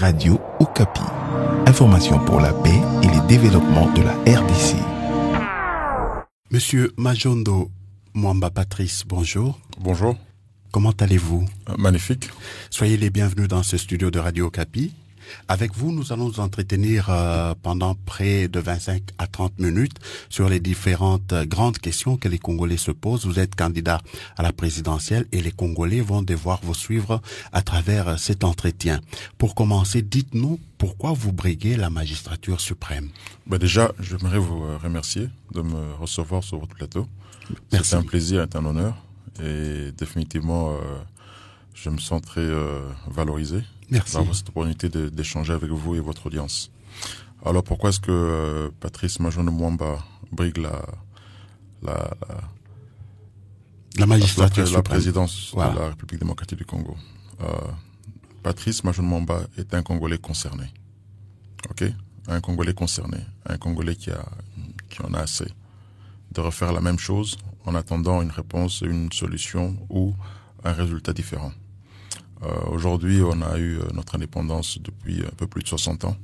Radio Okapi. Information pour la paix et le développement de la RDC. Monsieur Majondo Mwamba Patrice, bonjour. Bonjour. Comment allez-vous? Magnifique. Soyez les bienvenus dans ce studio de Radio Okapi. Avec vous, nous allons nous entretenir pendant près de 25 à 30 minutes sur les différentes grandes questions que les Congolais se posent. Vous êtes candidat à la présidentielle et les Congolais vont devoir vous suivre à travers cet entretien. Pour commencer, dites-nous pourquoi vous briguez la magistrature suprême. Déjà, j'aimerais vous remercier de me recevoir sur votre plateau. Merci. C'est un plaisir et un honneur. Et définitivement, je me sens très valorisé. Merci. D'avoir cette opportunité d'échanger avec vous et votre audience. Alors, pourquoi est-ce que Patrice Majondo Mwamba brigue la magistrature la présidence voilà. de la République démocratique du Congo? Patrice Majondo Mwamba est un Congolais concerné. Ok? Un Congolais concerné. Un Congolais qui en a assez de refaire la même chose en attendant une réponse, une solution ou un résultat différent. Aujourd'hui, on a eu notre indépendance depuis un peu plus de 60 ans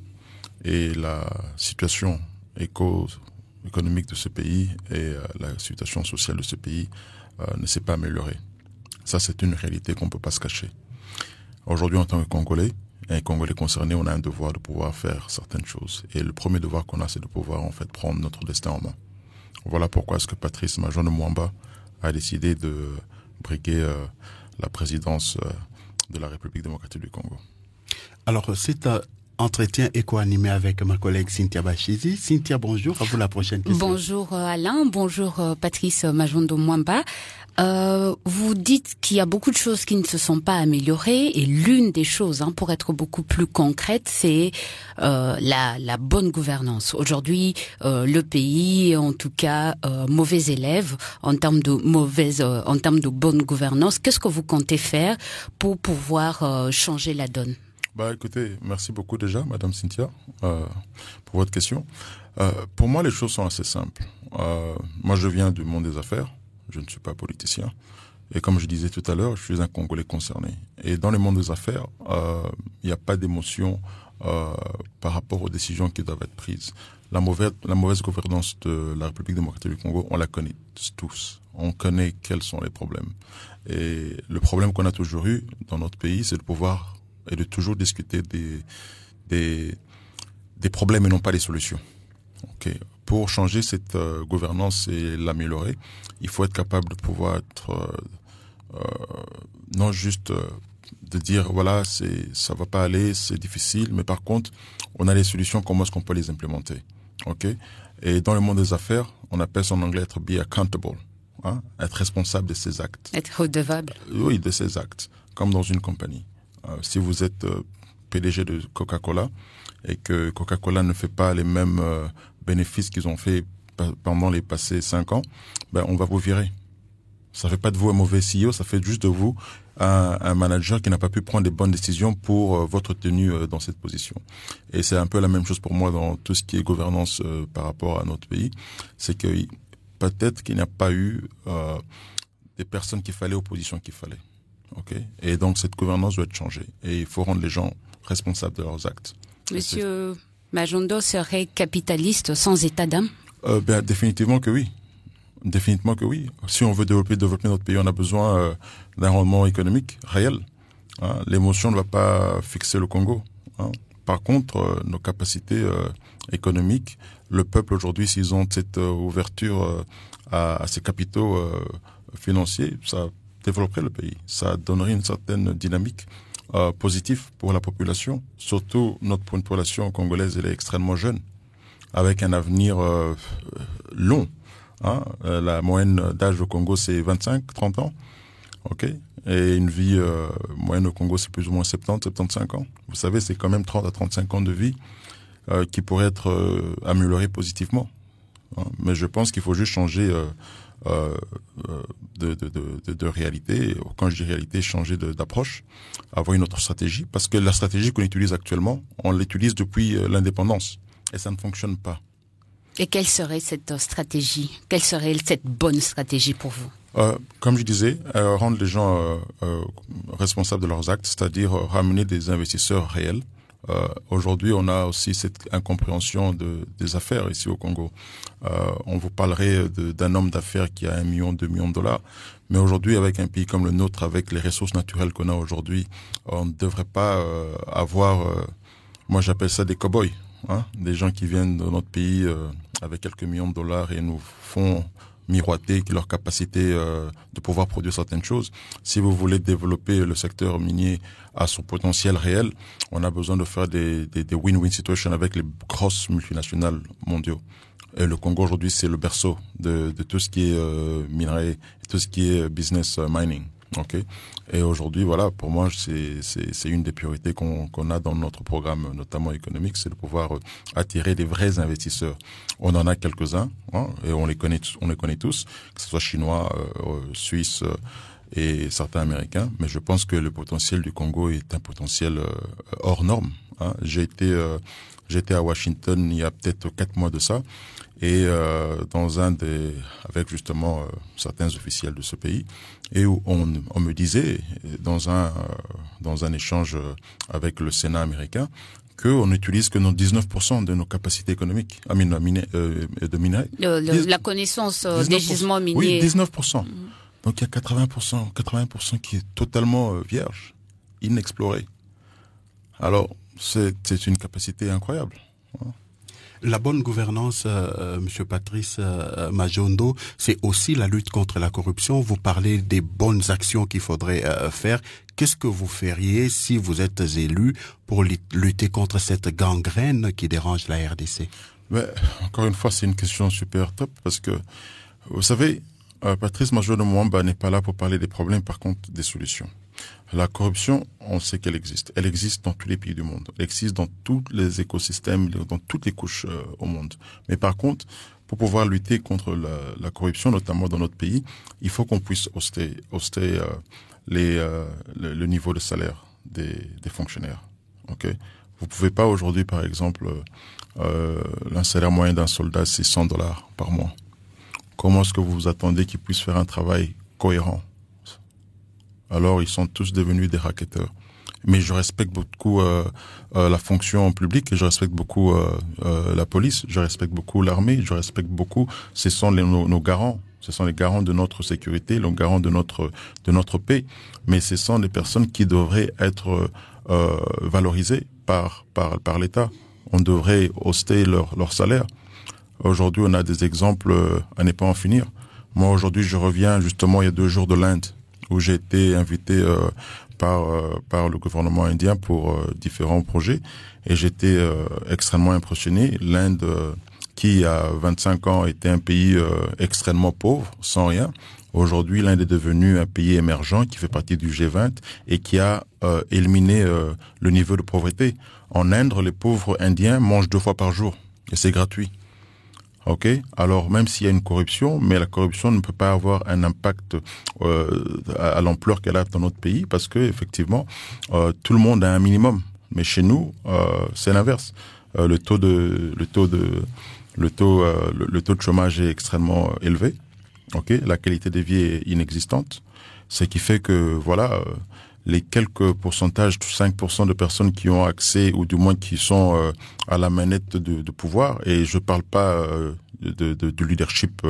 et la situation économique de ce pays et la situation sociale de ce pays ne s'est pas améliorée. Ça, c'est une réalité qu'on ne peut pas se cacher. Aujourd'hui, en tant que Congolais, un Congolais concerné, on a un devoir de pouvoir faire certaines choses. Et le premier devoir qu'on a, c'est de pouvoir en fait prendre notre destin en main. Voilà pourquoi est-ce que Patrice Majondo Mwamba a décidé de briguer la présidence de la République démocratique du Congo. Alors, cet entretien est co-animé avec ma collègue Cynthia Bachizi. Cynthia, bonjour. À vous la prochaine question. Bonjour Alain, bonjour Patrice Majondo Mwamba. Vous dites qu'il y a beaucoup de choses qui ne se sont pas améliorées et l'une des choses, pour être beaucoup plus concrète, c'est la bonne gouvernance. Aujourd'hui, le pays est en tout cas mauvais élève en termes de bonne gouvernance. Qu'est-ce que vous comptez faire pour pouvoir changer la donne? Écoutez, merci beaucoup déjà, Madame Cynthia, pour votre question. Pour moi, les choses sont assez simples. Moi, je viens du monde des affaires. Je ne suis pas politicien. Et comme je disais tout à l'heure, je suis un Congolais concerné. Et dans le monde des affaires, il n'y a pas d'émotion par rapport aux décisions qui doivent être prises. La mauvaise gouvernance de la République démocratique du Congo, on la connaît tous. On connaît quels sont les problèmes. Et le problème qu'on a toujours eu dans notre pays, c'est de pouvoir et de toujours discuter des problèmes et non pas des solutions. Okay. Pour changer cette gouvernance et l'améliorer, il faut être capable de pouvoir être non juste de dire voilà, ça va pas aller, c'est difficile, mais par contre, on a des solutions, comment est-ce qu'on peut les implémenter. Okay. Et dans le monde des affaires, on appelle ça en anglais être be accountable, être responsable de ses actes. Être redevable. Oui, de ses actes, comme dans une compagnie. Si vous êtes PDG de Coca-Cola et que Coca-Cola ne fait pas les mêmes bénéfices qu'ils ont fait pendant les passés 5 ans, on va vous virer. Ça fait pas de vous un mauvais CEO, ça fait juste de vous un manager qui n'a pas pu prendre les bonnes décisions pour votre tenue dans cette position. Et c'est un peu la même chose pour moi dans tout ce qui est gouvernance par rapport à notre pays. C'est que peut-être qu'il n'y a pas eu des personnes qu'il fallait aux positions qu'il fallait. Okay. Et donc cette gouvernance doit être changée et il faut rendre les gens responsables de leurs actes. Monsieur Majondo serait capitaliste sans état d'âme? Définitivement que oui. Définitivement que oui. Si on veut développer notre pays, on a besoin d'un rendement économique réel. L'émotion ne va pas fixer le Congo. Par contre, nos capacités économiques, le peuple aujourd'hui, s'ils ont cette ouverture à ces capitaux financiers, ça développerait le pays. Ça donnerait une certaine dynamique positive pour la population. Surtout, notre population congolaise, elle est extrêmement jeune, avec un avenir long. La moyenne d'âge au Congo, c'est 25-30 ans. Okay. Et une vie moyenne au Congo, c'est plus ou moins 70-75 ans. Vous savez, c'est quand même 30 à 35 ans de vie qui pourraient être améliorés positivement. Mais je pense qu'il faut juste changer de réalité. Quand je dis réalité, changer d'approche, avoir une autre stratégie. Parce que la stratégie qu'on utilise actuellement, on l'utilise depuis l'indépendance. Et ça ne fonctionne pas. Et quelle serait cette stratégie? Quelle serait cette bonne stratégie pour vous? Comme je disais, rendre les gens responsables de leurs actes, c'est-à-dire ramener des investisseurs réels Aujourd'hui, on a aussi cette incompréhension des affaires ici au Congo. On vous parlerait d'un homme d'affaires qui a 1 million, 2 millions de dollars. Mais aujourd'hui, avec un pays comme le nôtre, avec les ressources naturelles qu'on a aujourd'hui, on ne devrait pas avoir, moi j'appelle ça des cow-boys, hein, des gens qui viennent de notre pays avec quelques millions de dollars et nous font miroiter leur capacité de pouvoir produire certaines choses. Si vous voulez développer le secteur minier à son potentiel réel, on a besoin de faire des win-win situations avec les grosses multinationales mondiaux. Et le Congo aujourd'hui, c'est le berceau de tout ce qui est minerai, tout ce qui est business mining. Okay. Et aujourd'hui, voilà, pour moi, c'est une des priorités qu'on a dans notre programme, notamment économique, c'est de pouvoir attirer des vrais investisseurs. On en a quelques-uns, hein, et on les connaît tous, que ce soit chinois, suisses et certains américains. Mais je pense que le potentiel du Congo est un potentiel hors norme. Hein. J'étais à Washington il y a peut-être 4 mois de ça, et avec justement certains officiels de ce pays, et où on me disait dans un échange avec le Sénat américain qu'on n'utilise que 19% de nos capacités économiques de minerais. La connaissance des gisements miniers. Oui, 19%. Donc il y a 80% qui est totalement vierge, inexploré. Alors c'est une capacité incroyable. La bonne gouvernance, Monsieur Patrice Majondo, c'est aussi la lutte contre la corruption. Vous parlez des bonnes actions qu'il faudrait faire. Qu'est-ce que vous feriez si vous êtes élu pour lutter contre cette gangrène qui dérange la RDC? Mais, encore une fois, c'est une question super top parce que, vous savez, Patrice Majondo Mwamba n'est pas là pour parler des problèmes, par contre, des solutions. La corruption, on sait qu'elle existe. Elle existe dans tous les pays du monde. Elle existe dans tous les écosystèmes, dans toutes les couches au monde. Mais par contre, pour pouvoir lutter contre la corruption, notamment dans notre pays, il faut qu'on puisse hausser le niveau de salaire des fonctionnaires. Okay? Vous pouvez pas aujourd'hui, par exemple, un salaire moyen d'un soldat, c'est $100 par mois. Comment est-ce que vous vous attendez qu'ils puissent faire un travail cohérent? Alors, ils sont tous devenus des racketteurs. Mais je respecte beaucoup la fonction publique, et je respecte beaucoup la police, je respecte beaucoup l'armée, je respecte beaucoup. Ce sont nos garants, ce sont les garants de notre sécurité, les garants de notre paix. Mais ce sont des personnes qui devraient être valorisées par l'État. On devrait hausser leur salaire. Aujourd'hui, on a des exemples à ne pas en finir. Moi, aujourd'hui, je reviens justement il y a 2 jours de l'Inde, où j'ai été invité par le gouvernement indien pour différents projets, et j'étais extrêmement impressionné. L'Inde, qui a 25 ans était un pays extrêmement pauvre, sans rien. Aujourd'hui, l'Inde est devenue un pays émergent qui fait partie du G20 et qui a éliminé le niveau de pauvreté. En Inde, les pauvres indiens mangent 2 fois par jour, et c'est gratuit. Ok, alors même s'il y a une corruption, mais la corruption ne peut pas avoir un impact à l'ampleur qu'elle a dans notre pays, parce que effectivement tout le monde a un minimum. Mais chez nous, c'est l'inverse. Le taux de chômage est extrêmement élevé. Ok, la qualité de vie est inexistante. Ce qui fait que voilà, les quelques pourcentages, 5% de personnes qui ont accès, ou du moins qui sont à la manette de pouvoir, et je parle pas de leadership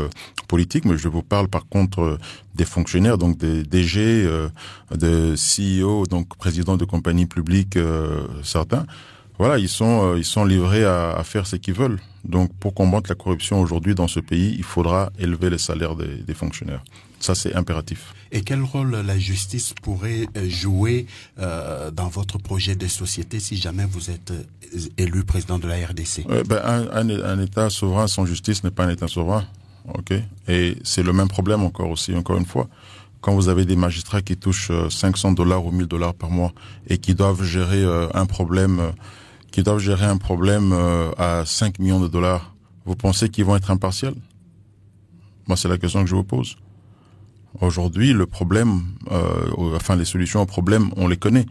politique, mais je vous parle par contre des fonctionnaires, donc des DG, des CEO, donc présidents de compagnies publiques, certains. Voilà, ils sont livrés à faire ce qu'ils veulent. Donc, pour combattre la corruption aujourd'hui dans ce pays, il faudra élever les salaires des fonctionnaires. Ça, c'est impératif. Et quel rôle la justice pourrait jouer dans votre projet de société si jamais vous êtes élu président de la RDC? Un État souverain sans justice n'est pas un État souverain. Okay? Et c'est le même problème encore une fois. Quand vous avez des magistrats qui touchent $500 ou $1,000 par mois et qui doivent gérer un problème à 5 millions de dollars, vous pensez qu'ils vont être impartials? Moi, c'est la question que je vous pose. Aujourd'hui, le problème, les solutions au problème, on les connaît.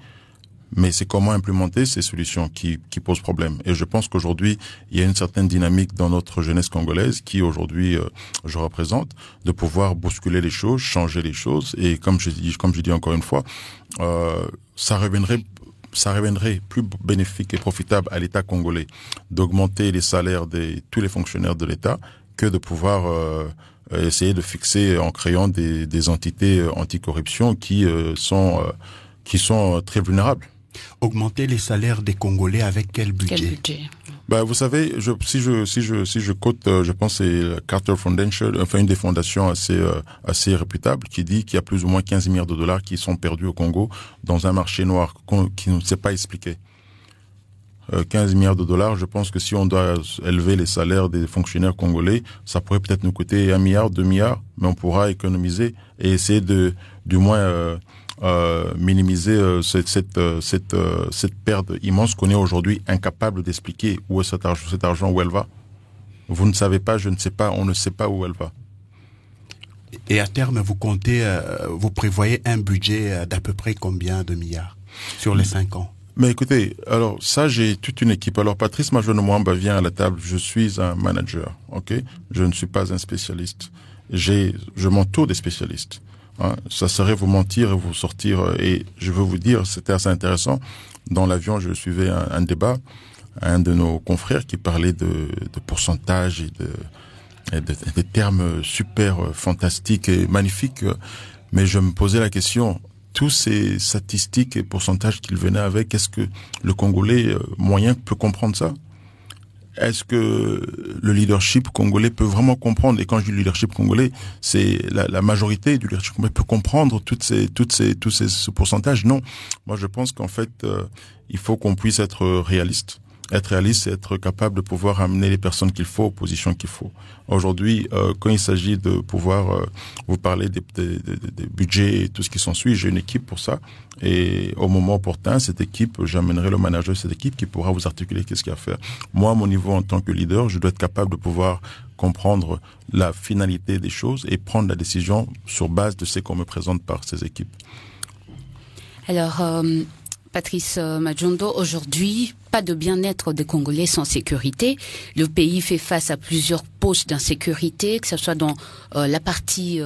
Mais c'est comment implémenter ces solutions qui posent problème. Et je pense qu'aujourd'hui, il y a une certaine dynamique dans notre jeunesse congolaise qui, aujourd'hui, je représente, de pouvoir bousculer les choses, changer les choses. Et comme je dis encore une fois, ça reviendrait ça reviendrait plus bénéfique et profitable à l'État congolais d'augmenter les salaires de tous les fonctionnaires de l'État que de pouvoir essayer de fixer en créant des entités anticorruption qui sont très vulnérables. Augmenter les salaires des Congolais avec quel budget? Bah, vous savez, si je cote, je pense que c'est Carter Foundation, enfin une des fondations assez réputables, qui dit qu'il y a plus ou moins 15 milliards de dollars qui sont perdus au Congo dans un marché noir qui ne s'est pas expliqué. 15 milliards de dollars, je pense que si on doit élever les salaires des fonctionnaires congolais, ça pourrait peut-être nous coûter 1 milliard, 2 milliards, mais on pourra économiser et essayer du moins minimiser cette perte immense qu'on est aujourd'hui incapable d'expliquer où est cet argent, où elle va. Vous ne savez pas, je ne sais pas, on ne sait pas où elle va. Et à terme, vous prévoyez un budget d'à peu près combien de milliards sur les 5 ans? Mais écoutez, alors ça, j'ai toute une équipe. Alors Patrice Majondo-Mwamba vient à la table, je suis un manager, ok? Je ne suis pas un spécialiste. Je m'entoure des spécialistes. Hein? Ça serait vous mentir et vous sortir. Et je veux vous dire, c'était assez intéressant. Dans l'avion, je suivais un débat, un de nos confrères qui parlait de pourcentage et des termes super fantastiques et magnifiques. Mais je me posais la question, tous ces statistiques et pourcentages qu'il venait avec, est-ce que le Congolais moyen peut comprendre ça? Est-ce que le leadership congolais peut vraiment comprendre? Et quand je dis leadership congolais, c'est la majorité du leadership congolais peut comprendre tous ces pourcentages? Non. Moi, je pense qu'en fait, il faut qu'on puisse être réaliste. Être réaliste, c'est être capable de pouvoir amener les personnes qu'il faut aux positions qu'il faut. Aujourd'hui, quand il s'agit de pouvoir vous parler des budgets et tout ce qui s'ensuit, j'ai une équipe pour ça. Et au moment opportun, cette équipe, j'amènerai le manager de cette équipe qui pourra vous articuler qu'est-ce qu'il y a à faire. Moi, à mon niveau en tant que leader, je dois être capable de pouvoir comprendre la finalité des choses et prendre la décision sur base de ce qu'on me présente par ces équipes. Alors, Patrice Majondo, aujourd'hui, pas de bien-être des Congolais sans sécurité. Le pays fait face à plusieurs poches d'insécurité, que ce soit dans la partie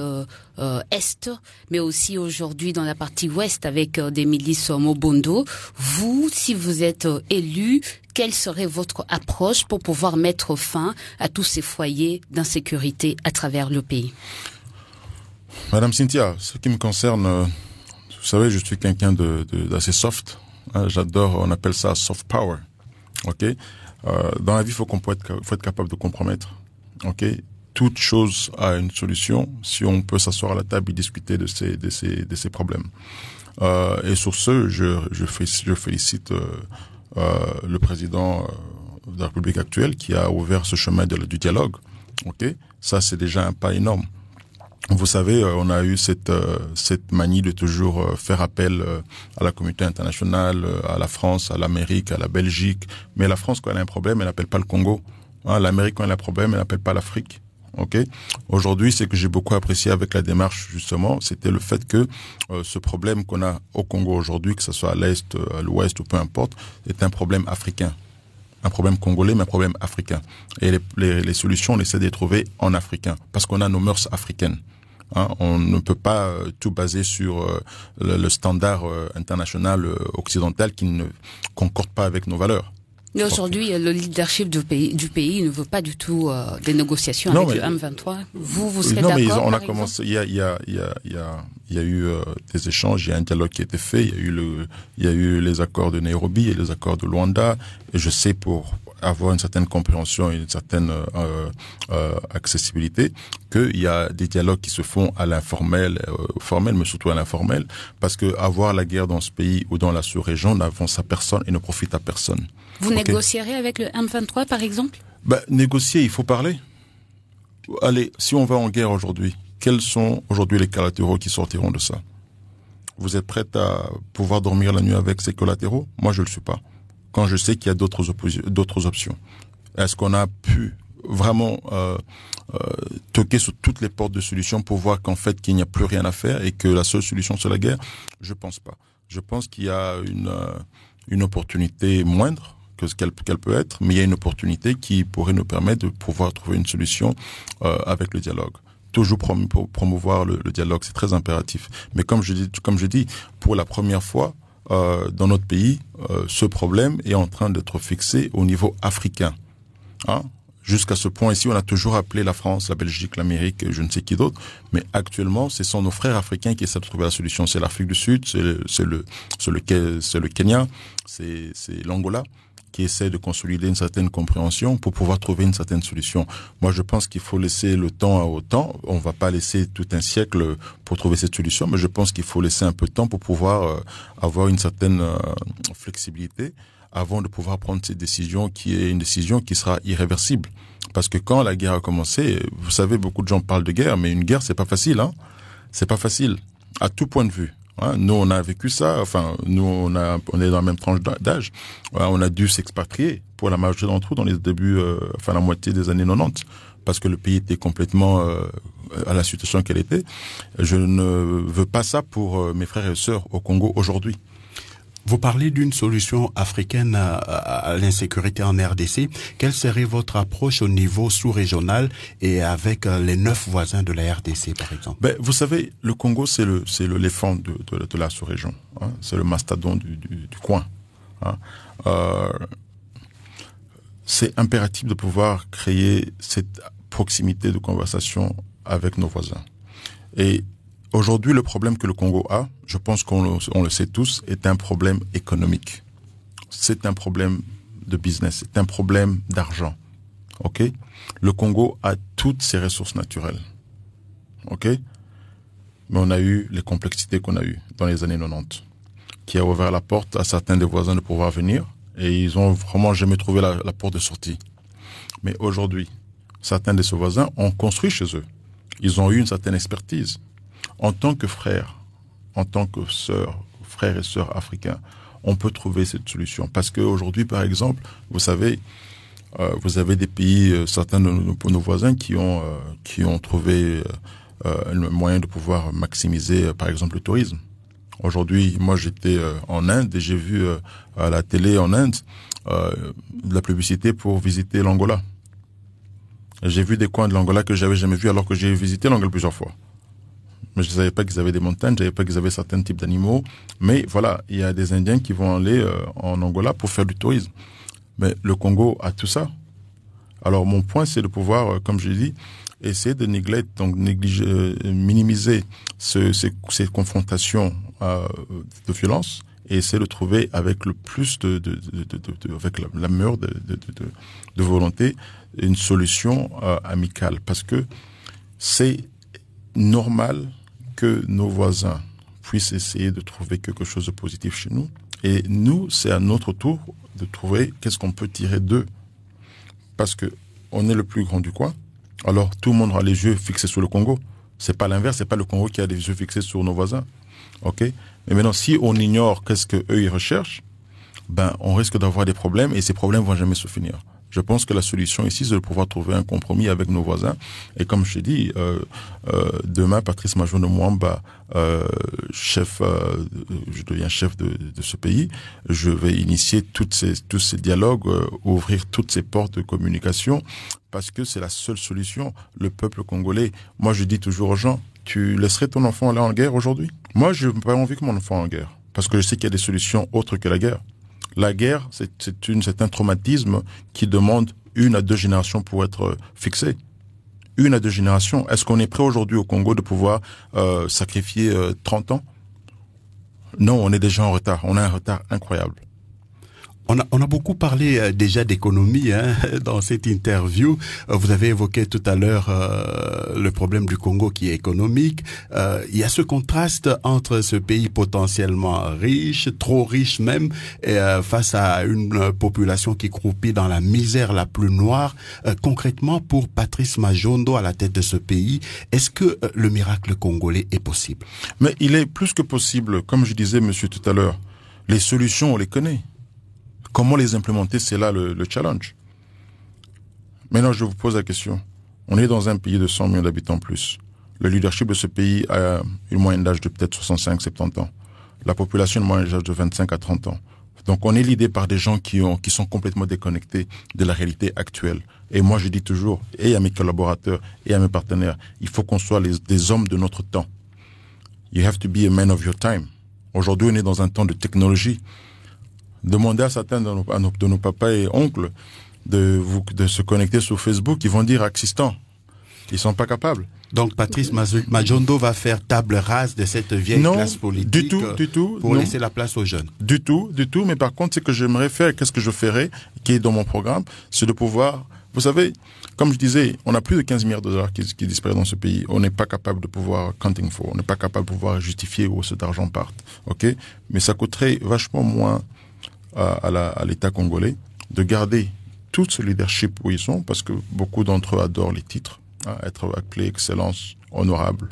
est, mais aussi aujourd'hui dans la partie ouest avec des milices Mobondo. Vous, si vous êtes élu, quelle serait votre approche pour pouvoir mettre fin à tous ces foyers d'insécurité à travers le pays? Madame Cynthia, ce qui me concerne, vous savez, je suis quelqu'un d'assez soft. J'adore, on appelle ça soft power. Ok. Dans la vie, faut être capable de compromettre. Ok. Toute chose a une solution si on peut s'asseoir à la table et discuter de ces problèmes. Et sur ce, je félicite le président de la République actuelle qui a ouvert ce chemin du dialogue. Ok. Ça, c'est déjà un pas énorme. Vous savez, on a eu cette manie de toujours faire appel à la communauté internationale, à la France, à l'Amérique, à la Belgique. Mais la France, quand elle a un problème, elle n'appelle pas le Congo. L'Amérique, quand elle a un problème, elle n'appelle pas l'Afrique. Ok. Aujourd'hui, ce que j'ai beaucoup apprécié avec la démarche, justement, c'était le fait que ce problème qu'on a au Congo aujourd'hui, que ce soit à l'Est, à l'Ouest ou peu importe, est un problème africain. Un problème congolais, mais un problème africain. Et les solutions, on essaie de les trouver en africain, parce qu'on a nos mœurs africaines. On ne peut pas tout baser sur le standard international occidental qui ne concorde pas avec nos valeurs. Mais aujourd'hui, le leadership du pays ne veut pas du tout des négociations avec le M23. Vous serez d'accord? Non, mais on a commencé. Il y a eu des échanges. Il y a un dialogue qui a été fait. Il y a eu les accords de Nairobi et les accords de Luanda. Et je sais, pour avoir une certaine compréhension et une certaine accessibilité, qu'il y a des dialogues qui se font à l'informel, formel, mais surtout à l'informel, parce que avoir la guerre dans ce pays ou dans la sous-région n'avance à personne et ne profite à personne. Vous négocierez avec le M23, par exemple? Négocier, il faut parler. Allez, si on va en guerre aujourd'hui, quels sont aujourd'hui les collatéraux qui sortiront de ça? Vous êtes prête à pouvoir dormir la nuit avec ces collatéraux? Moi, je le suis pas. Quand je sais qu'il y a d'autres options. Est-ce qu'on a pu vraiment toquer sur toutes les portes de solutions pour voir qu'en fait qu'il n'y a plus rien à faire et que la seule solution c'est la guerre? Je pense pas. Je pense qu'il y a une opportunité moindre que ce qu'elle peut être, mais il y a une opportunité qui pourrait nous permettre de pouvoir trouver une solution avec le dialogue. Toujours promouvoir le dialogue, c'est très impératif. Mais comme je dis, pour la première fois, dans notre pays, ce problème est en train d'être fixé au niveau africain. Hein? Jusqu'à ce point ici, on a toujours appelé la France, la Belgique, l'Amérique, je ne sais qui d'autre, mais actuellement, ce sont nos frères africains qui essaient de trouver la solution. C'est l'Afrique du Sud, c'est le Kenya, c'est l'Angola qui essaie de consolider une certaine compréhension pour pouvoir trouver une certaine solution. Moi, je pense qu'il faut laisser le temps au temps. On va pas laisser tout un siècle pour trouver cette solution, mais je pense qu'il faut laisser un peu de temps pour pouvoir avoir une certaine flexibilité avant de pouvoir prendre cette décision qui est une décision qui sera irréversible. Parce que quand la guerre a commencé, vous savez, beaucoup de gens parlent de guerre, mais une guerre, c'est pas facile, hein. C'est pas facile. À tout point de vue. Hein, nous, on a vécu ça. Enfin, nous, on est dans la même tranche d'âge. On a dû s'expatrier pour la majorité d'entre nous dans les débuts, la moitié des années 90, parce que le pays était complètement à la situation qu'elle était. Je ne veux pas ça pour mes frères et sœurs au Congo aujourd'hui. Vous parlez d'une solution africaine à l'insécurité en RDC. Quelle serait votre approche au niveau sous-régional et avec les 9 voisins de la RDC, par exemple? Ben, vous savez, le Congo, c'est l'éléphant de la sous-région. Hein. C'est le mastodon du coin. Hein. C'est impératif de pouvoir créer cette proximité de conversation avec nos voisins. Et aujourd'hui, le problème que le Congo a, je pense qu'on le sait tous, est un problème économique. C'est un problème de business, c'est un problème d'argent. Ok? Le Congo a toutes ses ressources naturelles. Ok? Mais on a eu les complexités qu'on a eues dans les années 90, qui a ouvert la porte à certains des voisins de pouvoir venir, et ils ont vraiment jamais trouvé la porte de sortie. Mais aujourd'hui, certains de ces voisins ont construit chez eux. Ils ont eu une certaine expertise. En tant que frères, en tant que sœurs, frères et sœurs africains, on peut trouver cette solution. Parce qu'aujourd'hui, par exemple, vous savez, vous avez des pays, certains de nos voisins qui ont trouvé le moyen de pouvoir maximiser, par exemple, le tourisme. Aujourd'hui, moi, j'étais en Inde et j'ai vu à la télé en Inde de la publicité pour visiter l'Angola. J'ai vu des coins de l'Angola que j'avais jamais vus alors que j'ai visité l'Angola plusieurs fois. Mais je ne savais pas qu'ils avaient des montagnes, je ne savais pas qu'ils avaient certains types d'animaux. Mais voilà, il y a des Indiens qui vont aller en Angola pour faire du tourisme. Mais le Congo a tout ça. Alors mon point, c'est de pouvoir, comme je l'ai dit, essayer de minimiser ces confrontations de violence et essayer de trouver avec le plus avec la meilleure de volonté une solution amicale. Parce que c'est normal que nos voisins puissent essayer de trouver quelque chose de positif chez nous. Et nous, c'est à notre tour de trouver qu'est-ce qu'on peut tirer d'eux. Parce que on est le plus grand du coin. Alors, tout le monde aura les yeux fixés sur le Congo. C'est pas l'inverse, c'est pas le Congo qui a les yeux fixés sur nos voisins. OK? Mais maintenant, si on ignore qu'est-ce que eux ils recherchent, ben, on risque d'avoir des problèmes et ces problèmes vont jamais se finir. Je pense que la solution ici, c'est de pouvoir trouver un compromis avec nos voisins. Et comme je t'ai dit, demain, Patrice Majondo Mwamba, je deviens chef de ce pays. Je vais initier tous ces dialogues, ouvrir toutes ces portes de communication, parce que c'est la seule solution. Le peuple congolais, moi je dis toujours aux gens, tu laisserais ton enfant aller en guerre aujourd'hui? Moi, je n'ai pas envie que mon enfant aille en guerre, parce que je sais qu'il y a des solutions autres que la guerre. La guerre, c'est un traumatisme qui demande 1 à 2 générations pour être fixé. 1 à 2 générations. Est-ce qu'on est prêt aujourd'hui au Congo de pouvoir sacrifier 30 ans? Non, on est déjà en retard. On a un retard incroyable. On a beaucoup parlé déjà d'économie dans cette interview. Vous avez évoqué tout à l'heure le problème du Congo qui est économique. Il y a ce contraste entre ce pays potentiellement riche, trop riche même, et face à une population qui croupit dans la misère la plus noire. Concrètement, pour Patrice Majondo à la tête de ce pays, est-ce que le miracle congolais est possible? Mais il est plus que possible. Comme je disais, monsieur, tout à l'heure, les solutions, on les connaît. Comment les implémenter, c'est là le challenge. Maintenant, je vous pose la question. On est dans un pays de 100 millions d'habitants plus. Le leadership de ce pays a une moyenne d'âge de peut-être 65-70 ans. La population a une moyenne d'âge de 25 à 30 ans. Donc, on est l'idée par des gens qui sont complètement déconnectés de la réalité actuelle. Et moi, je dis toujours, et à mes collaborateurs, et à mes partenaires, il faut qu'on soit des hommes de notre temps. You have to be a man of your time. Aujourd'hui, on est dans un temps de technologie. Demandez à certains de nos papas et oncles de se connecter sur Facebook, ils vont dire existant. Ils sont pas capables. Donc Patrice Majondo va faire table rase de cette vieille classe politique. Du tout. Pour laisser la place aux jeunes. Du tout. Mais par contre, ce que j'aimerais faire, qu'est-ce que je ferais, qui est dans mon programme, c'est de pouvoir, vous savez, comme je disais, on a plus de 15 milliards de dollars qui disparaissent dans ce pays. On n'est pas capable de pouvoir counting for. On n'est pas capable de pouvoir justifier où cet argent parte. OK? Mais ça coûterait vachement moins à l'État congolais de garder tout ce leadership où ils sont, parce que beaucoup d'entre eux adorent les titres, être appelé excellence, honorable.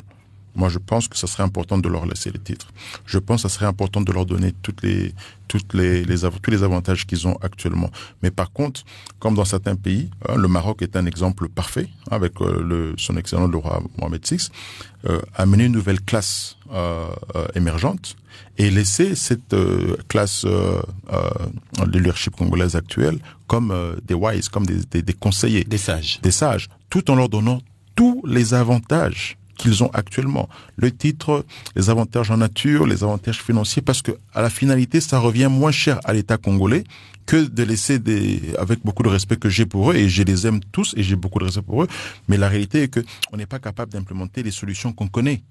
Moi, je pense que ça serait important de leur laisser les titres. Je pense que ça serait important de leur donner tous les avantages qu'ils ont actuellement. Mais par contre, comme dans certains pays, le Maroc est un exemple parfait, avec son excellent le roi Mohamed VI, amener une nouvelle classe émergente et laisser cette classe leadership congolaise actuelle comme des wise, comme des conseillers, des sages, tout en leur donnant tous les avantages qu'ils ont actuellement. Le titre, les avantages en nature, les avantages financiers, parce que à la finalité, ça revient moins cher à l'État congolais que de laisser avec beaucoup de respect que j'ai pour eux, et je les aime tous et j'ai beaucoup de respect pour eux, mais la réalité est que on n'est pas capable d'implémenter les solutions qu'on connaît.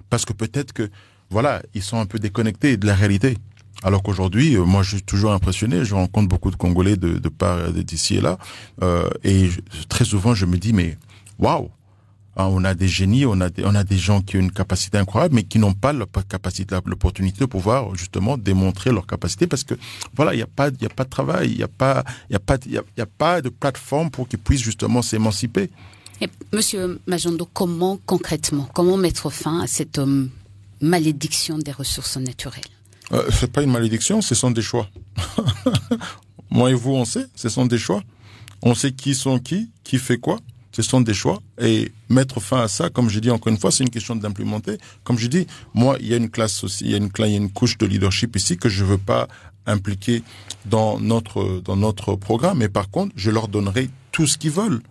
Parce que peut-être que, voilà, ils sont un peu déconnectés de la réalité. Alors qu'aujourd'hui, moi, je suis toujours impressionné. Je rencontre beaucoup de Congolais d'ici et là, et très souvent, je me dis, mais waouh! On a des génies, on a des gens qui ont une capacité incroyable, mais qui n'ont pas la capacité, l'opportunité de pouvoir justement démontrer leur capacité, parce que voilà, il y a pas de travail, il y a pas de plateforme pour qu'ils puissent justement s'émanciper. Et Monsieur Majondo, comment mettre fin à cette malédiction des ressources naturelles? C'est pas une malédiction, ce sont des choix. Moi et vous, on sait, ce sont des choix. On sait qui sont qui fait quoi. Ce sont des choix, et mettre fin à ça, comme je dis encore une fois, c'est une question d'implémenter. Comme je dis, moi, il y a une classe aussi, il y a une couche de leadership ici que je veux pas impliquer dans notre programme, mais par contre, je leur donnerai tout ce qu'ils veulent.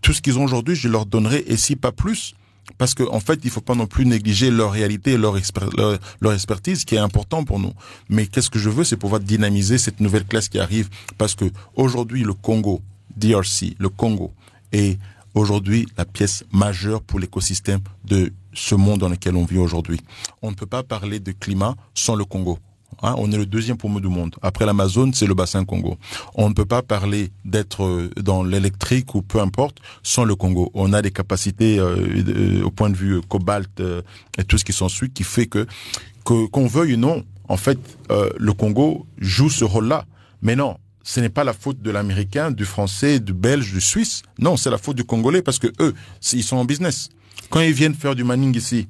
Tout ce qu'ils ont aujourd'hui, je leur donnerai, et si pas plus. Parce que, en fait, il faut pas non plus négliger leur réalité et leur expertise, qui est important pour nous. Mais qu'est-ce que je veux, c'est pouvoir dynamiser cette nouvelle classe qui arrive. Parce que, aujourd'hui, le Congo, DRC, le Congo, est aujourd'hui la pièce majeure pour l'écosystème de ce monde dans lequel on vit aujourd'hui. On ne peut pas parler de climat sans le Congo. On est le deuxième poumon du monde. Après l'Amazone, c'est le bassin Congo. On ne peut pas parler d'être dans l'électrique ou peu importe sans le Congo. On a des capacités au point de vue cobalt et tout ce qui s'ensuit, qui fait qu'on veuille ou non, en fait, le Congo joue ce rôle-là. Mais non, ce n'est pas la faute de l'Américain, du Français, du Belge, du Suisse. Non, c'est la faute du Congolais, parce que eux, ils sont en business. Quand ils viennent faire du mining ici,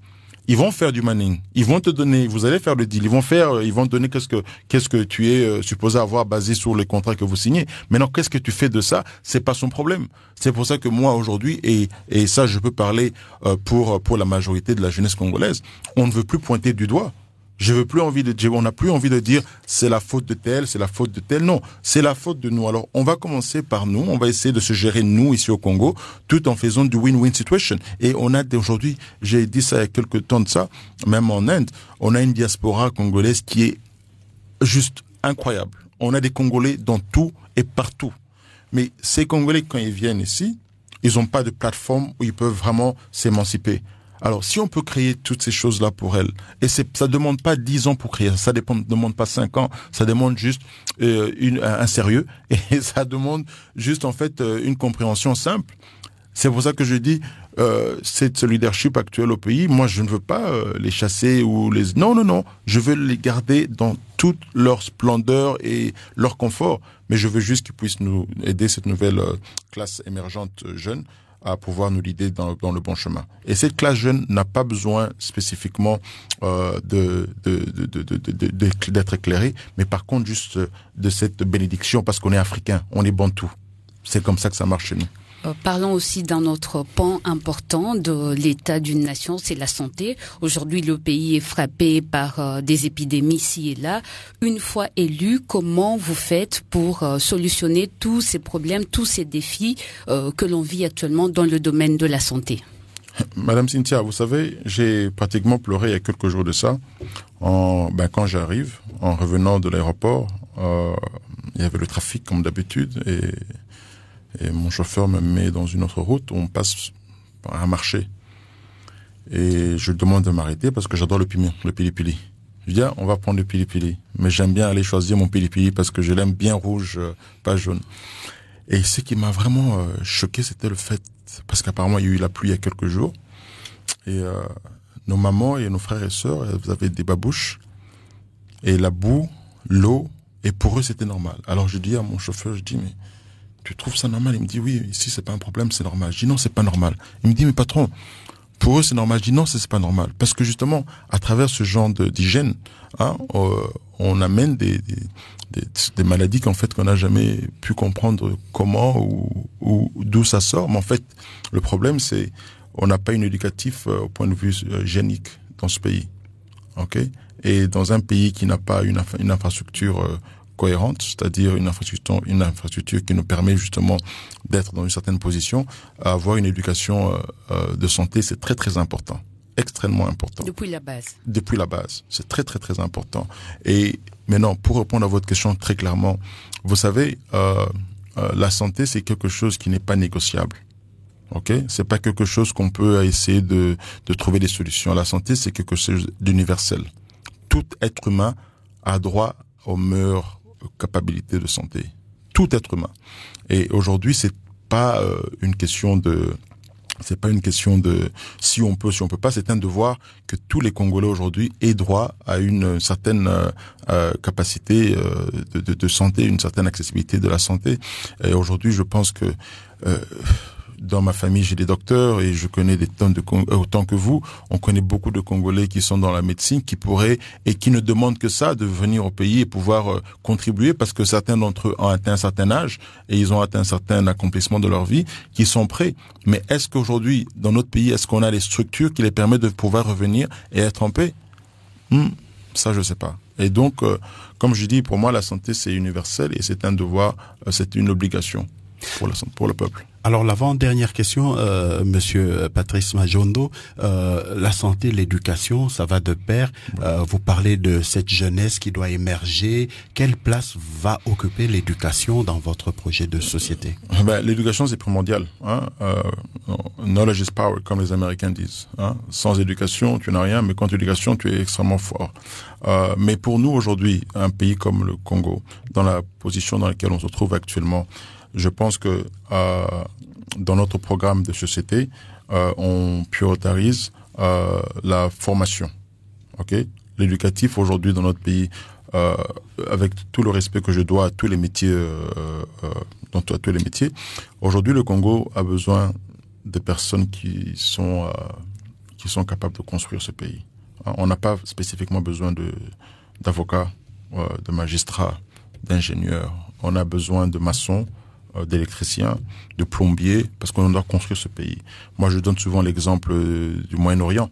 ils vont faire du mining. Ils vont te donner, vous allez faire le deal. Ils vont te donner qu'est-ce que tu es supposé avoir basé sur les contrats que vous signez. Maintenant, qu'est-ce que tu fais de ça? C'est pas son problème. C'est pour ça que moi, aujourd'hui, et ça, je peux parler pour la majorité de la jeunesse congolaise, on ne veut plus pointer du doigt. On n'a plus envie de dire c'est la faute de tel, c'est la faute de tel. Non, c'est la faute de nous. Alors, on va commencer par nous. On va essayer de se gérer nous ici au Congo, tout en faisant du win-win situation. Et on a aujourd'hui, j'ai dit ça il y a quelques temps de ça, même en Inde, on a une diaspora congolaise qui est juste incroyable. On a des Congolais dans tout et partout. Mais ces Congolais, quand ils viennent ici, ils n'ont pas de plateforme où ils peuvent vraiment s'émanciper. Alors, si on peut créer toutes ces choses-là pour elles, et ça demande pas 10 ans pour créer, ça demande pas 5 ans, ça demande juste un sérieux, et ça demande juste en fait une compréhension simple. C'est pour ça que je dis ce leadership actuel au pays, moi je ne veux pas les chasser ou les... Non, je veux les garder dans toute leur splendeur et leur confort, mais je veux juste qu'ils puissent nous aider, cette nouvelle classe émergente jeune, à pouvoir nous guider dans le bon chemin. Et cette classe jeune n'a pas besoin spécifiquement d'être éclairée, mais par contre juste de cette bénédiction, parce qu'on est africain, on est bantou. C'est comme ça que ça marche chez nous. Parlons aussi d'un autre pan important de l'état d'une nation, c'est la santé. Aujourd'hui, le pays est frappé par des épidémies ici et là. Une fois élu, comment vous faites pour solutionner tous ces problèmes, tous ces défis que l'on vit actuellement dans le domaine de la santé? Madame Cynthia, vous savez, j'ai pratiquement pleuré il y a quelques jours de ça. Quand j'arrive, en revenant de l'aéroport, il y avait le trafic comme d'habitude et mon chauffeur me met dans une autre route où on passe par un marché. Et je lui demande de m'arrêter parce que j'adore le piment, le pili-pili. Je dis, on va prendre le pili-pili. Mais j'aime bien aller choisir mon pili-pili parce que je l'aime bien rouge, pas jaune. Et ce qui m'a vraiment choqué, c'était le fait, parce qu'apparemment il y a eu la pluie il y a quelques jours, et nos mamans et nos frères et sœurs, elles avaient des babouches, et la boue, l'eau, et pour eux c'était normal. Alors je dis à mon chauffeur, je dis, mais tu trouves ça normal? Il me dit, oui, ici c'est pas un problème, c'est normal. Je dis, non, c'est pas normal. Il me dit, mais patron, pour eux c'est normal. Je dis, non, c'est pas normal. Parce que justement, à travers ce genre d'hygiène, on amène des maladies qu'en fait qu'on n'a jamais pu comprendre comment ou d'où ça sort. Mais en fait, le problème c'est on n'a pas une éducatif au point de vue hygiénique dans ce pays. OK? Et dans un pays qui n'a pas une infrastructure cohérente, c'est-à-dire une infrastructure qui nous permet justement d'être dans une certaine position, avoir une éducation de santé, c'est très très important. Extrêmement important. Depuis la base. Depuis la base. C'est très très très important. Et maintenant, pour répondre à votre question très clairement, vous savez, la santé, c'est quelque chose qui n'est pas négociable. OK? C'est pas quelque chose qu'on peut essayer de trouver des solutions. La santé, c'est quelque chose d'universel. Tout être humain a droit aux meilleures capacités de santé. Tout être humain. Et aujourd'hui, c'est pas une question de si on peut, si on peut pas, c'est un devoir que tous les Congolais aujourd'hui aient droit à une certaine capacité de santé, une certaine accessibilité de la santé. Et aujourd'hui, je pense que dans ma famille, j'ai des docteurs et je connais des tonnes autant que vous. On connaît beaucoup de Congolais qui sont dans la médecine, qui pourraient et qui ne demandent que ça, de venir au pays et pouvoir contribuer, parce que certains d'entre eux ont atteint un certain âge et ils ont atteint un certain accomplissement de leur vie, qui sont prêts. Mais est-ce qu'aujourd'hui, dans notre pays, est-ce qu'on a les structures qui les permettent de pouvoir revenir et être en paix? Ça, je sais pas. Et donc, comme je dis, pour moi, la santé, c'est universel et c'est un devoir, c'est une obligation pour le peuple. Alors l'avant-dernière question, Monsieur Patrice Majondo, la santé, l'éducation, ça va de pair. Vous parlez de cette jeunesse qui doit émerger. Quelle place va occuper l'éducation dans votre projet de société? L'éducation, c'est primordial. Knowledge is power, comme les Américains disent. Sans éducation, tu n'as rien, mais quand tu as l'éducation, tu es extrêmement fort. Mais pour nous aujourd'hui, un pays comme le Congo, dans la position dans laquelle on se trouve actuellement, je pense que dans notre programme de société, on priorise la formation. OK? L'éducatif aujourd'hui dans notre pays, avec tout le respect que je dois à tous les métiers, dans tous les métiers, aujourd'hui le Congo a besoin de personnes qui sont capables de construire ce pays. On n'a pas spécifiquement besoin d'avocats, de magistrats, d'ingénieurs. On a besoin de maçons, d'électriciens, de plombiers, parce qu'on doit construire ce pays. Moi, je donne souvent l'exemple du Moyen-Orient,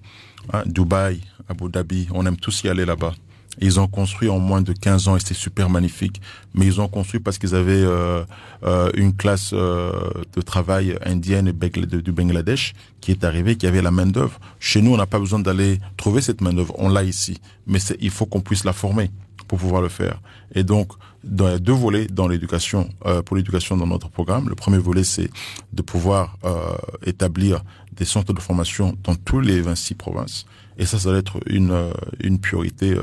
Dubaï, Abu Dhabi, on aime tous y aller là-bas. Ils ont construit en moins de 15 ans et c'était super magnifique. Mais ils ont construit parce qu'ils avaient une classe de travail indienne et du Bangladesh qui est arrivée, qui avait la main-d'œuvre. Chez nous, on n'a pas besoin d'aller trouver cette main-d'œuvre. On l'a ici. Mais il faut qu'on puisse la former pour pouvoir le faire. Et donc, il y a deux volets dans l'éducation, pour l'éducation dans notre programme. Le premier volet, c'est de pouvoir établir des centres de formation dans tous les 26 provinces. Et ça va être une priorité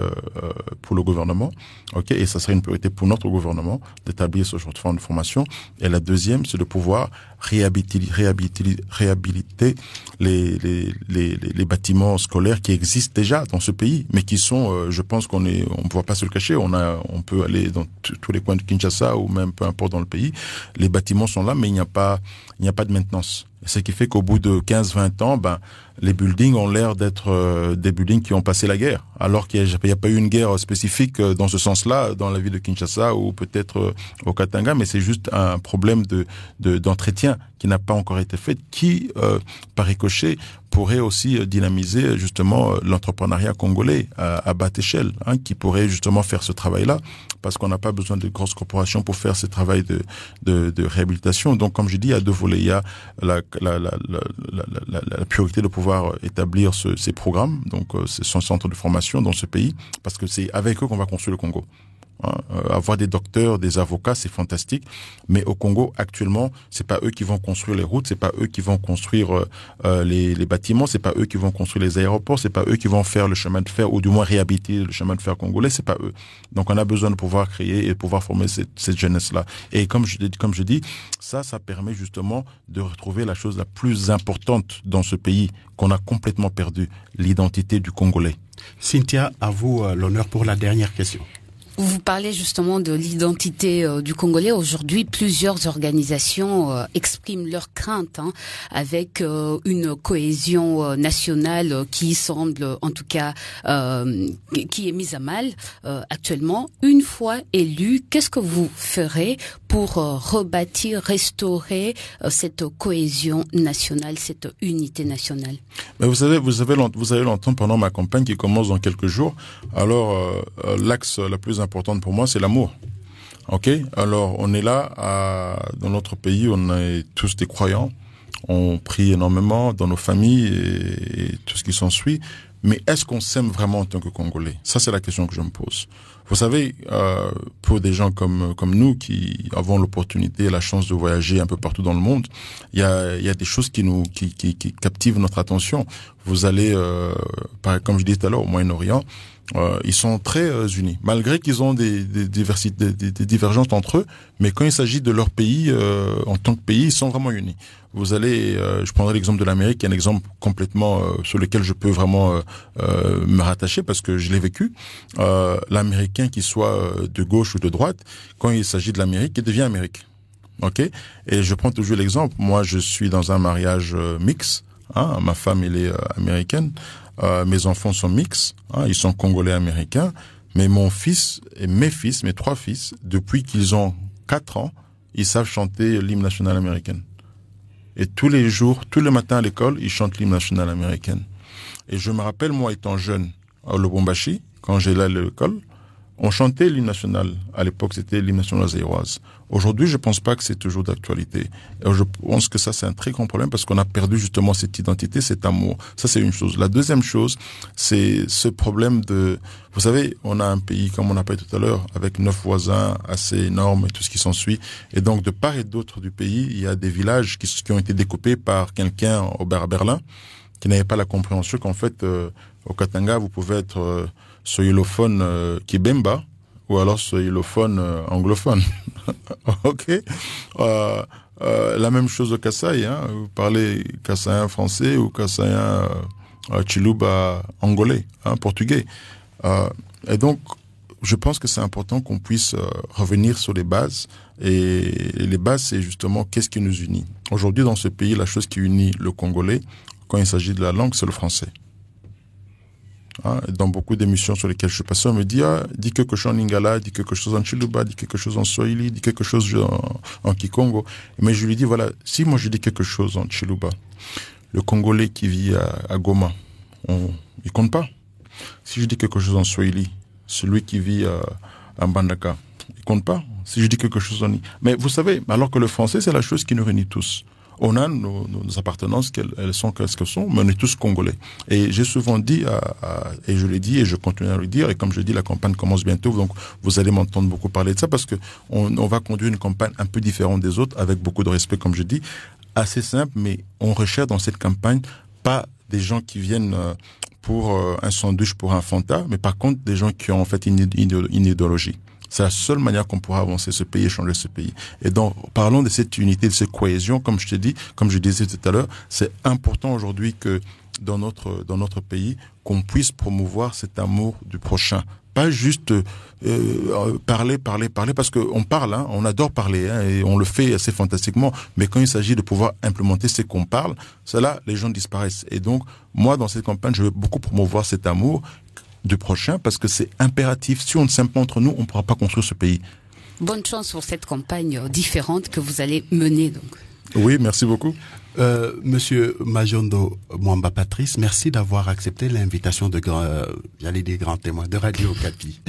pour le gouvernement, ok. Et ça serait une priorité pour notre gouvernement d'établir ce genre de formation. Et la deuxième, c'est de pouvoir réhabiliter les bâtiments scolaires qui existent déjà dans ce pays, mais qui sont, je pense on ne peut pas se le cacher. On peut aller dans tous les coins de Kinshasa ou même peu importe dans le pays. Les bâtiments sont là, mais il n'y a pas de maintenance. Ce qui fait qu'au bout de 15-20 ans, les buildings ont l'air d'être des buildings qui ont passé la guerre, alors qu'il n'y a pas eu une guerre spécifique dans ce sens-là dans la ville de Kinshasa ou peut-être au Katanga, mais c'est juste un problème d'entretien qui n'a pas encore été fait, qui, par ricochet, pourrait aussi dynamiser justement l'entrepreneuriat congolais à basse échelle, qui pourrait justement faire ce travail-là, parce qu'on n'a pas besoin de grosses corporations pour faire ce travail de réhabilitation. Donc, comme je dis, il y a deux volets. Il y a la la priorité de pouvoir établir ces programmes, donc ce centre de formation dans ce pays, parce que c'est avec eux qu'on va construire le Congo. Avoir des docteurs, des avocats, c'est fantastique, mais au Congo actuellement, c'est pas eux qui vont construire les routes, c'est pas eux qui vont construire les bâtiments, c'est pas eux qui vont construire les aéroports, c'est pas eux qui vont faire le chemin de fer ou du moins réhabiliter le chemin de fer congolais, c'est pas eux. Donc on a besoin de pouvoir créer et de pouvoir former cette jeunesse-là. Et comme je dis, ça permet justement de retrouver la chose la plus importante dans ce pays qu'on a complètement perdu, l'identité du Congolais. Cynthia, à vous l'honneur pour la dernière question. Vous parlez justement de l'identité du Congolais. Aujourd'hui, plusieurs organisations expriment leurs craintes avec une cohésion nationale qui semble, en tout cas, qui est mise à mal actuellement. Une fois élu, qu'est-ce que vous ferez pour rebâtir, restaurer cette cohésion nationale, cette unité nationale? Mais vous allez l'entendre pendant ma campagne qui commence dans quelques jours. Alors, l'axe le plus importante pour moi, c'est l'amour. Ok. Alors, on est là dans notre pays, on est tous des croyants. On prie énormément dans nos familles et tout ce qui s'ensuit. Mais est-ce qu'on s'aime vraiment en tant que Congolais? Ça, c'est la question que je me pose. Vous savez, pour des gens comme nous qui avons l'opportunité et la chance de voyager un peu partout dans le monde, il y a des choses qui captivent notre attention. Vous allez, comme je disais tout à l'heure, au Moyen-Orient. Ils sont très unis, malgré qu'ils ont des divergences entre eux, mais quand il s'agit de leur pays, en tant que pays, ils sont vraiment unis. Vous allez, je prendrai l'exemple de l'Amérique, qui est un exemple complètement sur lequel je peux vraiment me rattacher parce que je l'ai vécu. L'Américain, qui soit de gauche ou de droite, quand il s'agit de l'Amérique, il devient Amérique. Ok. Et je prends toujours l'exemple. Moi, je suis dans un mariage mixte. Ma femme, elle est américaine. Mes enfants sont mixtes, ils sont congolais américains, mais mes 3 fils, depuis qu'ils ont 4 ans, ils savent chanter l'hymne national américain. Et tous les matins à l'école, ils chantent l'hymne national américain. Et je me rappelle, moi, étant jeune, à Lubumbashi, quand j'allais à l'école, on chantait l'hymne national. À l'époque, c'était l'hymne national zaïroise. Aujourd'hui, je pense pas que c'est toujours d'actualité. Et je pense que ça, c'est un très grand problème parce qu'on a perdu justement cette identité, cet amour. Ça, c'est une chose. La deuxième chose, c'est ce problème vous savez, on a un pays, comme on a parlé tout à l'heure, avec 9 voisins assez énormes et tout ce qui s'ensuit. Et donc, de part et d'autre du pays, il y a des villages qui ont été découpés par quelqu'un à Berlin, qui n'avait pas la compréhension qu'en fait, au Katanga, vous pouvez être soylophone Kibemba ou alors soylophone anglophone. Ok. La même chose au Kasaï, vous parlez kassaïen français ou kassaïen chiluba angolais, portugais. Et donc, je pense que c'est important qu'on puisse revenir sur les bases. Et les bases, c'est justement qu'est-ce qui nous unit. Aujourd'hui, dans ce pays, la chose qui unit le Congolais, quand il s'agit de la langue, c'est le français. Dans beaucoup d'émissions sur lesquelles je suis passé, on me dit dis quelque chose en lingala, dis quelque chose en chiluba, dis quelque chose en swahili, dis quelque chose en kikongo. Mais je lui dis voilà, si moi je dis quelque chose en chiluba, le Congolais qui vit à Goma, il compte pas. Si je dis quelque chose en swahili, celui qui vit à Mbandaka, il compte pas. Si je dis quelque chose mais vous savez, alors que le français c'est la chose qui nous réunit tous. On a nos appartenances, elles sont qu'est-ce qu'elles sont, mais on est tous Congolais. Et j'ai souvent dit, et je l'ai dit, et je continue à le dire, et comme je dis, la campagne commence bientôt, donc vous allez m'entendre beaucoup parler de ça, parce que on va conduire une campagne un peu différente des autres, avec beaucoup de respect, comme je dis, assez simple, mais on recherche dans cette campagne pas des gens qui viennent pour un sandwich, pour un Fanta, mais par contre des gens qui ont en fait une idéologie. C'est la seule manière qu'on pourra avancer ce pays et changer ce pays. Et donc, parlons de cette unité, de cette cohésion, comme je disais tout à l'heure, c'est important aujourd'hui que dans notre pays, qu'on puisse promouvoir cet amour du prochain. Pas juste parler, parce qu'on parle, on adore parler, et on le fait assez fantastiquement. Mais quand il s'agit de pouvoir implémenter ce qu'on parle, là, les gens disparaissent. Et donc, moi, dans cette campagne, je veux beaucoup promouvoir cet amour du prochain, parce que c'est impératif. Si on ne s'aime pas entre nous, on ne pourra pas construire ce pays. Bonne chance pour cette campagne différente que vous allez mener, donc. Oui, merci beaucoup. Monsieur Majondo Mwamba Patrice, merci d'avoir accepté l'invitation de grands témoins de Radio Okapi.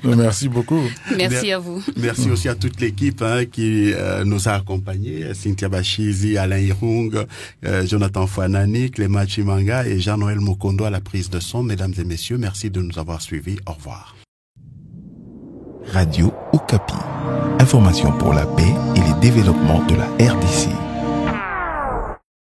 Merci beaucoup. Merci à vous. Merci aussi à toute l'équipe qui nous a accompagnés, Cynthia Bachizi, Alain Irung, Jonathan Fouanani, Clément Chimanga et Jean-Noël Mokondo à la prise de son. Mesdames et messieurs, merci de nous avoir suivis. Au revoir. Radio Okapi. Information pour la paix et le développement de la RDC.